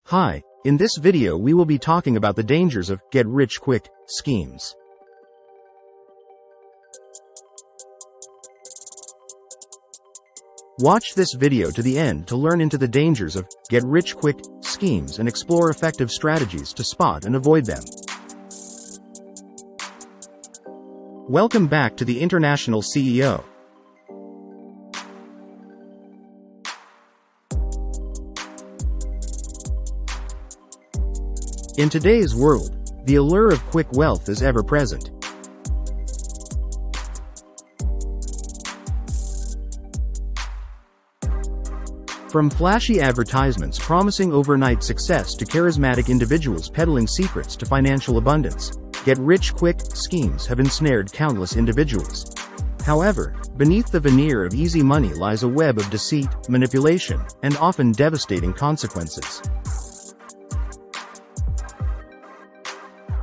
Hi, in this video we will be talking about the dangers of get-rich-quick schemes. Watch this video to the end to learn into the dangers of get-rich-quick schemes and explore effective strategies to spot and avoid them. Welcome back to the International CEO. In today's world, the allure of quick wealth is ever present. From flashy advertisements promising overnight success to charismatic individuals peddling secrets to financial abundance, get-rich-quick schemes have ensnared countless individuals. However, beneath the veneer of easy money lies a web of deceit, manipulation, and often devastating consequences.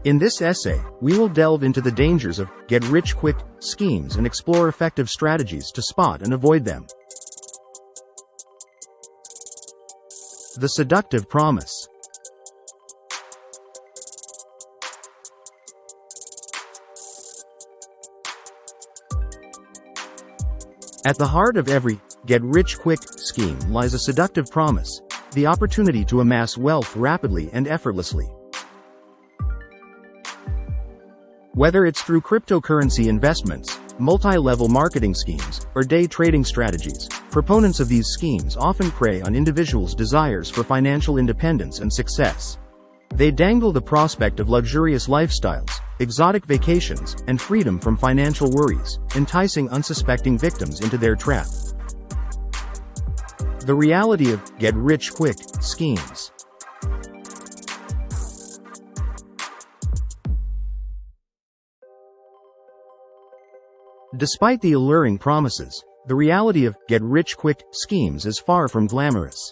In this essay, we will delve into the dangers of get-rich-quick schemes and explore effective strategies to spot and avoid them. The seductive promise. At the heart of every get-rich-quick scheme lies a seductive promise, the opportunity to amass wealth rapidly and effortlessly. Whether it's through cryptocurrency investments, multi-level marketing schemes, or day trading strategies, proponents of these schemes often prey on individuals' desires for financial independence and success. They dangle the prospect of luxurious lifestyles, exotic vacations, and freedom from financial worries, enticing unsuspecting victims into their trap. The reality of get-rich-quick schemes. Despite the alluring promises, the reality of get-rich-quick schemes is far from glamorous.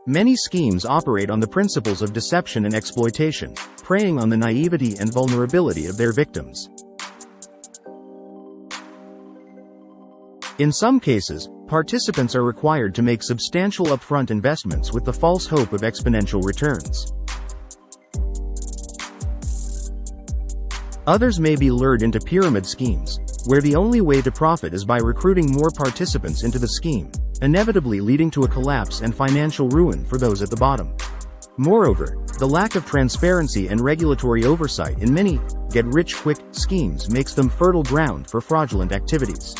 Many schemes operate on the principles of deception and exploitation, preying on the naivety and vulnerability of their victims. In some cases, participants are required to make substantial upfront investments with the false hope of exponential returns. Others may be lured into pyramid schemes, where the only way to profit is by recruiting more participants into the scheme, inevitably leading to a collapse and financial ruin for those at the bottom. Moreover, the lack of transparency and regulatory oversight in many get-rich-quick schemes makes them fertile ground for fraudulent activities.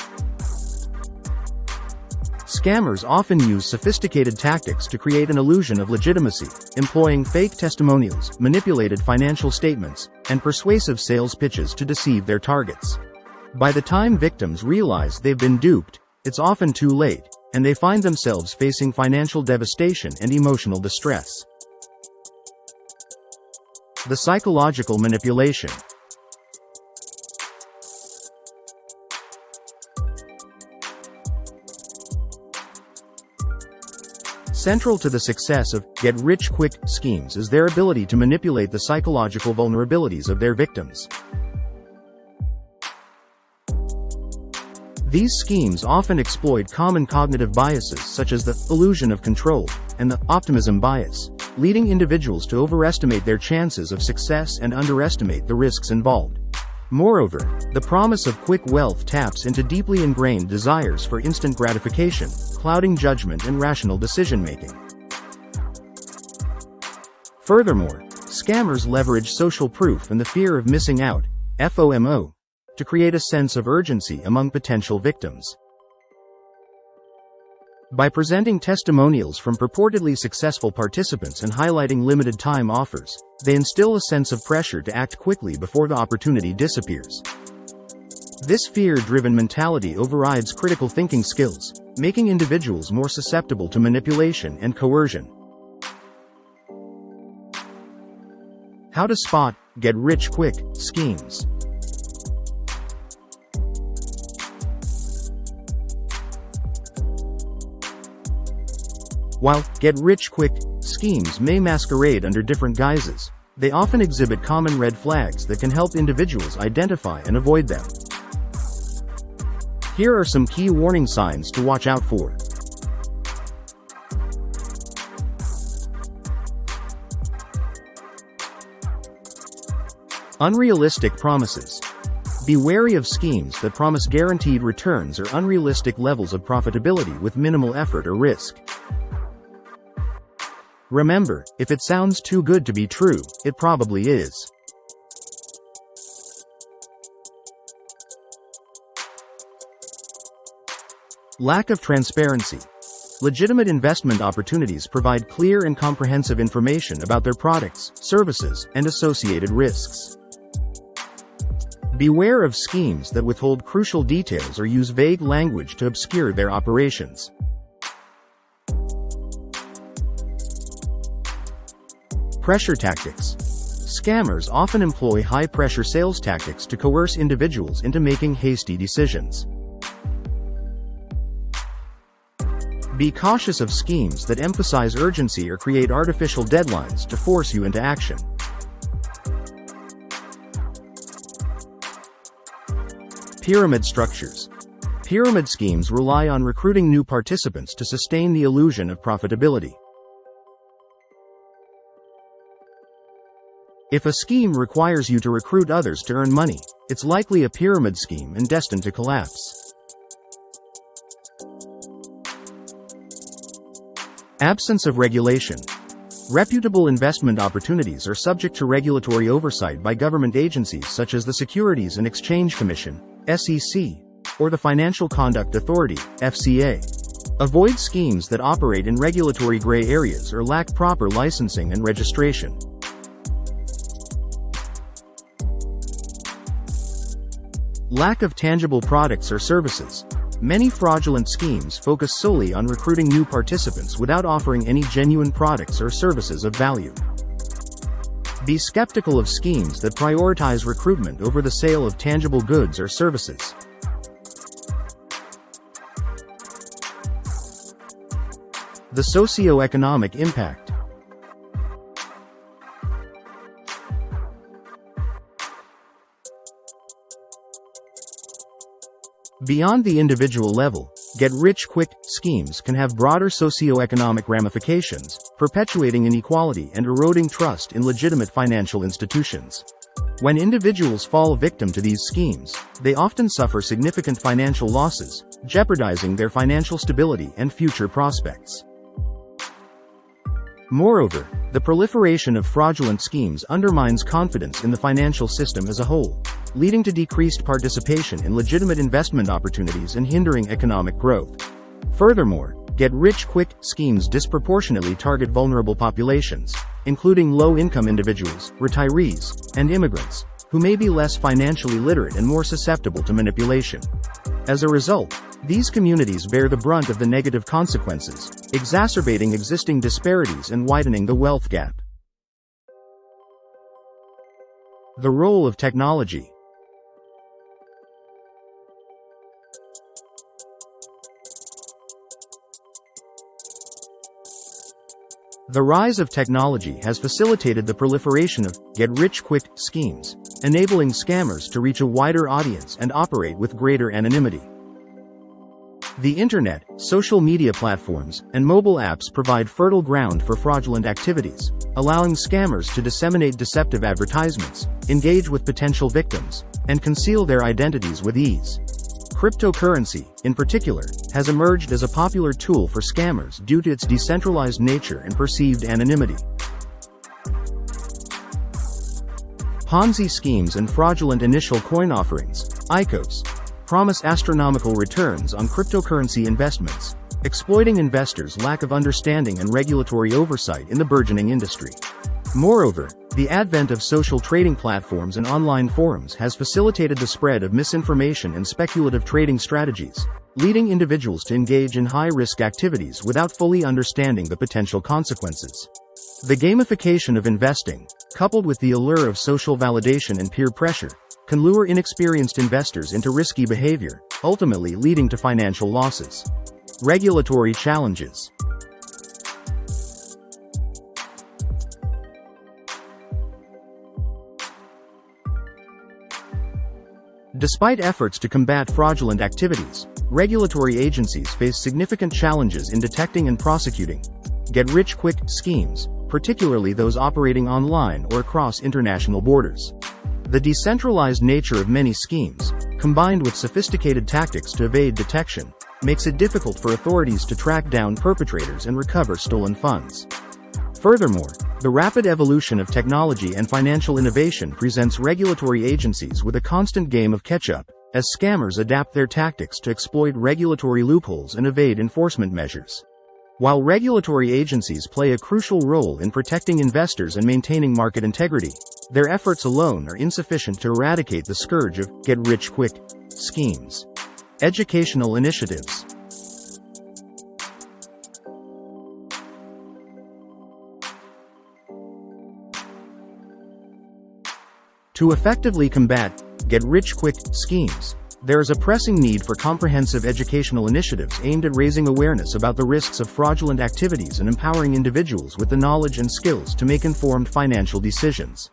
Scammers often use sophisticated tactics to create an illusion of legitimacy, employing fake testimonials, manipulated financial statements, and persuasive sales pitches to deceive their targets. By the time victims realize they've been duped, it's often too late, and they find themselves facing financial devastation and emotional distress. The psychological manipulation. Central to the success of get-rich-quick schemes is their ability to manipulate the psychological vulnerabilities of their victims. These schemes often exploit common cognitive biases such as the illusion of control and the optimism bias, leading individuals to overestimate their chances of success and underestimate the risks involved. Moreover, the promise of quick wealth taps into deeply ingrained desires for instant gratification, clouding judgment and rational decision-making. Furthermore, scammers leverage social proof and the fear of missing out, FOMO, to create a sense of urgency among potential victims. By presenting testimonials from purportedly successful participants and highlighting limited-time offers, they instill a sense of pressure to act quickly before the opportunity disappears. This fear-driven mentality overrides critical thinking skills, making individuals more susceptible to manipulation and coercion. How to spot get-rich-quick schemes. While get-rich-quick schemes may masquerade under different guises, they often exhibit common red flags that can help individuals identify and avoid them. Here are some key warning signs to watch out for. Unrealistic promises. Be wary of schemes that promise guaranteed returns or unrealistic levels of profitability with minimal effort or risk. Remember, if it sounds too good to be true, it probably is. Lack of transparency. Legitimate investment opportunities provide clear and comprehensive information about their products, services, and associated risks. Beware of schemes that withhold crucial details or use vague language to obscure their operations. Pressure tactics. Scammers often employ high-pressure sales tactics to coerce individuals into making hasty decisions. Be cautious of schemes that emphasize urgency or create artificial deadlines to force you into action. Pyramid structures. Pyramid schemes rely on recruiting new participants to sustain the illusion of profitability. If a scheme requires you to recruit others to earn money, it's likely a pyramid scheme and destined to collapse. Absence of regulation. Reputable investment opportunities are subject to regulatory oversight by government agencies such as the Securities and Exchange Commission, SEC, or the Financial Conduct Authority, FCA. Avoid schemes that operate in regulatory gray areas or lack proper licensing and registration. Lack of tangible products or services. Many fraudulent schemes focus solely on recruiting new participants without offering any genuine products or services of value. Be skeptical of schemes that prioritize recruitment over the sale of tangible goods or services. The socio-economic impact. Beyond the individual level, get-rich-quick schemes can have broader socio-economic ramifications, perpetuating inequality and eroding trust in legitimate financial institutions. When individuals fall victim to these schemes, they often suffer significant financial losses, jeopardizing their financial stability and future prospects. Moreover, the proliferation of fraudulent schemes undermines confidence in the financial system as a whole, leading to decreased participation in legitimate investment opportunities and hindering economic growth. Furthermore, get-rich-quick schemes disproportionately target vulnerable populations, including low-income individuals, retirees, and immigrants, who may be less financially literate and more susceptible to manipulation. As a result, these communities bear the brunt of the negative consequences, exacerbating existing disparities and widening the wealth gap. The role of technology. The rise of technology has facilitated the proliferation of get-rich-quick schemes, enabling scammers to reach a wider audience and operate with greater anonymity. The internet, social media platforms, and mobile apps provide fertile ground for fraudulent activities, allowing scammers to disseminate deceptive advertisements, engage with potential victims, and conceal their identities with ease. Cryptocurrency, in particular, has emerged as a popular tool for scammers due to its decentralized nature and perceived anonymity. Ponzi schemes and fraudulent initial coin offerings, ICOs, promise astronomical returns on cryptocurrency investments, exploiting investors' lack of understanding and regulatory oversight in the burgeoning industry. Moreover, the advent of social trading platforms and online forums has facilitated the spread of misinformation and speculative trading strategies, leading individuals to engage in high-risk activities without fully understanding the potential consequences. The gamification of investing, coupled with the allure of social validation and peer pressure, can lure inexperienced investors into risky behavior, ultimately leading to financial losses. Regulatory challenges. Despite efforts to combat fraudulent activities, regulatory agencies face significant challenges in detecting and prosecuting get-rich-quick schemes, particularly those operating online or across international borders. The decentralized nature of many schemes, combined with sophisticated tactics to evade detection, makes it difficult for authorities to track down perpetrators and recover stolen funds. Furthermore, the rapid evolution of technology and financial innovation presents regulatory agencies with a constant game of catch-up, as scammers adapt their tactics to exploit regulatory loopholes and evade enforcement measures. While regulatory agencies play a crucial role in protecting investors and maintaining market integrity, their efforts alone are insufficient to eradicate the scourge of get-rich-quick schemes. Educational initiatives. To effectively combat get-rich-quick schemes, there is a pressing need for comprehensive educational initiatives aimed at raising awareness about the risks of fraudulent activities and empowering individuals with the knowledge and skills to make informed financial decisions.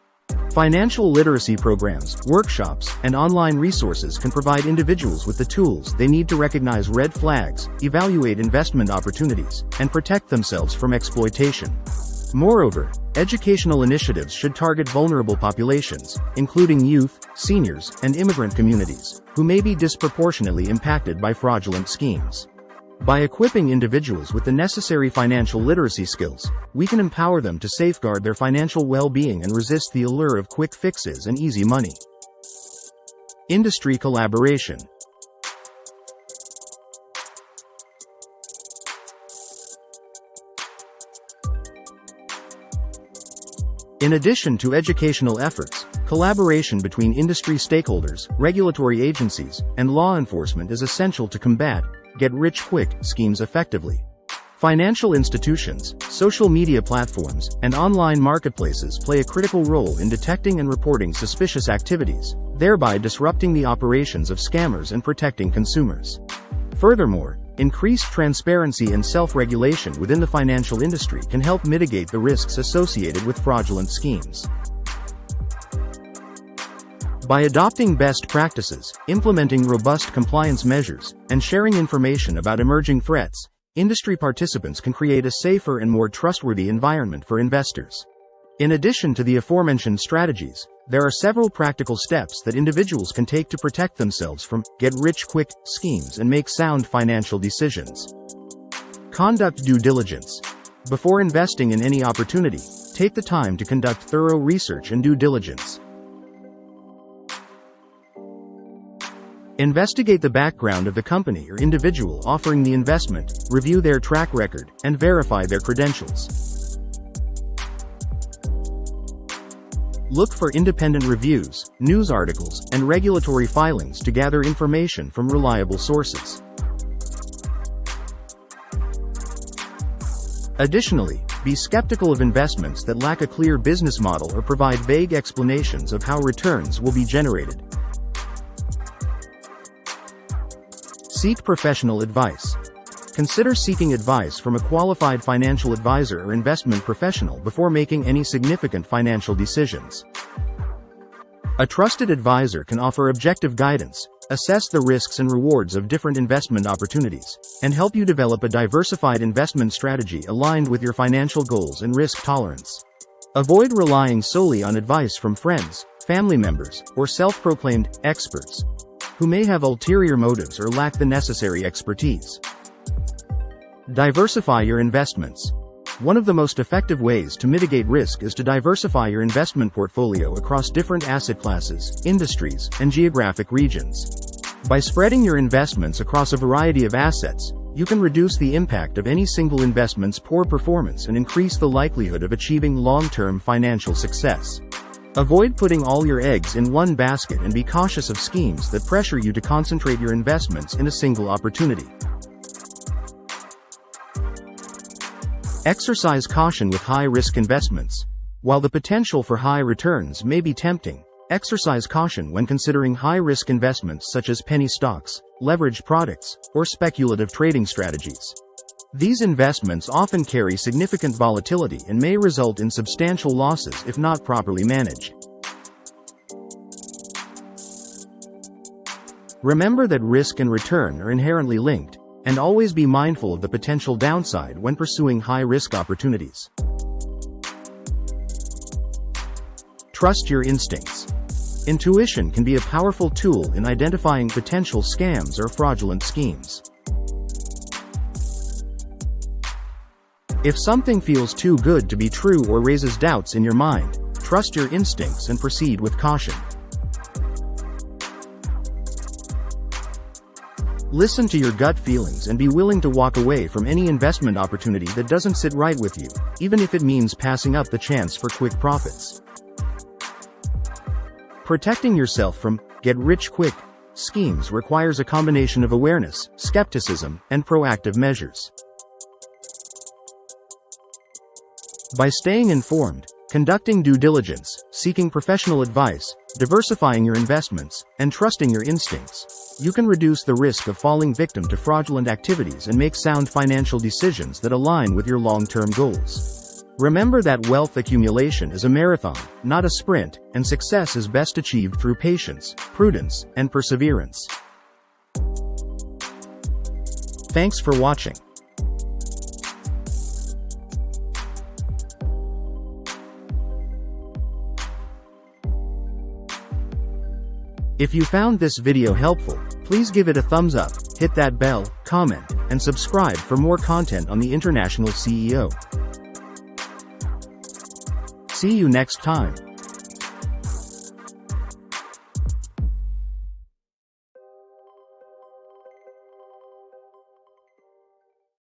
Financial literacy programs, workshops, and online resources can provide individuals with the tools they need to recognize red flags, evaluate investment opportunities, and protect themselves from exploitation. Moreover, educational initiatives should target vulnerable populations, including youth, seniors, and immigrant communities, who may be disproportionately impacted by fraudulent schemes. By equipping individuals with the necessary financial literacy skills, we can empower them to safeguard their financial well-being and resist the allure of quick fixes and easy money. Industry collaboration. In addition to educational efforts, collaboration between industry stakeholders, regulatory agencies, and law enforcement is essential to combat get-rich-quick schemes effectively. Financial institutions, social media platforms, and online marketplaces play a critical role in detecting and reporting suspicious activities, thereby disrupting the operations of scammers and protecting consumers. Furthermore, increased transparency and self-regulation within the financial industry can help mitigate the risks associated with fraudulent schemes. By adopting best practices, implementing robust compliance measures, and sharing information about emerging threats, industry participants can create a safer and more trustworthy environment for investors. In addition to the aforementioned strategies, there are several practical steps that individuals can take to protect themselves from get-rich-quick schemes and make sound financial decisions. Conduct due diligence. Before investing in any opportunity, take the time to conduct thorough research and due diligence. Investigate the background of the company or individual offering the investment, review their track record, and verify their credentials. Look for independent reviews, news articles, and regulatory filings to gather information from reliable sources. Additionally, be skeptical of investments that lack a clear business model or provide vague explanations of how returns will be generated. Seek professional advice. Consider seeking advice from a qualified financial advisor or investment professional before making any significant financial decisions. A trusted advisor can offer objective guidance, assess the risks and rewards of different investment opportunities, and help you develop a diversified investment strategy aligned with your financial goals and risk tolerance. Avoid relying solely on advice from friends, family members, or self-proclaimed experts, who may have ulterior motives or lack the necessary expertise. Diversify your investments. One of the most effective ways to mitigate risk is to diversify your investment portfolio across different asset classes, industries, and geographic regions. By spreading your investments across a variety of assets, you can reduce the impact of any single investment's poor performance and increase the likelihood of achieving long-term financial success. Avoid putting all your eggs in one basket and be cautious of schemes that pressure you to concentrate your investments in a single opportunity. Exercise caution with high-risk investments. While the potential for high returns may be tempting, exercise caution when considering high-risk investments such as penny stocks, leveraged products, or speculative trading strategies. These investments often carry significant volatility and may result in substantial losses if not properly managed. Remember that risk and return are inherently linked, and always be mindful of the potential downside when pursuing high-risk opportunities. Trust your instincts. Intuition can be a powerful tool in identifying potential scams or fraudulent schemes. If something feels too good to be true or raises doubts in your mind, trust your instincts and proceed with caution. Listen to your gut feelings and be willing to walk away from any investment opportunity that doesn't sit right with you, even if it means passing up the chance for quick profits. Protecting yourself from get-rich-quick schemes requires a combination of awareness, skepticism, and proactive measures. By staying informed, conducting due diligence, seeking professional advice, diversifying your investments, and trusting your instincts, you can reduce the risk of falling victim to fraudulent activities and make sound financial decisions that align with your long-term goals. Remember that wealth accumulation is a marathon, not a sprint, and success is best achieved through patience, prudence, and perseverance. Thanks for watching. If you found this video helpful, please give it a thumbs up, hit that bell, comment, and subscribe for more content on the International CEO. See you next time.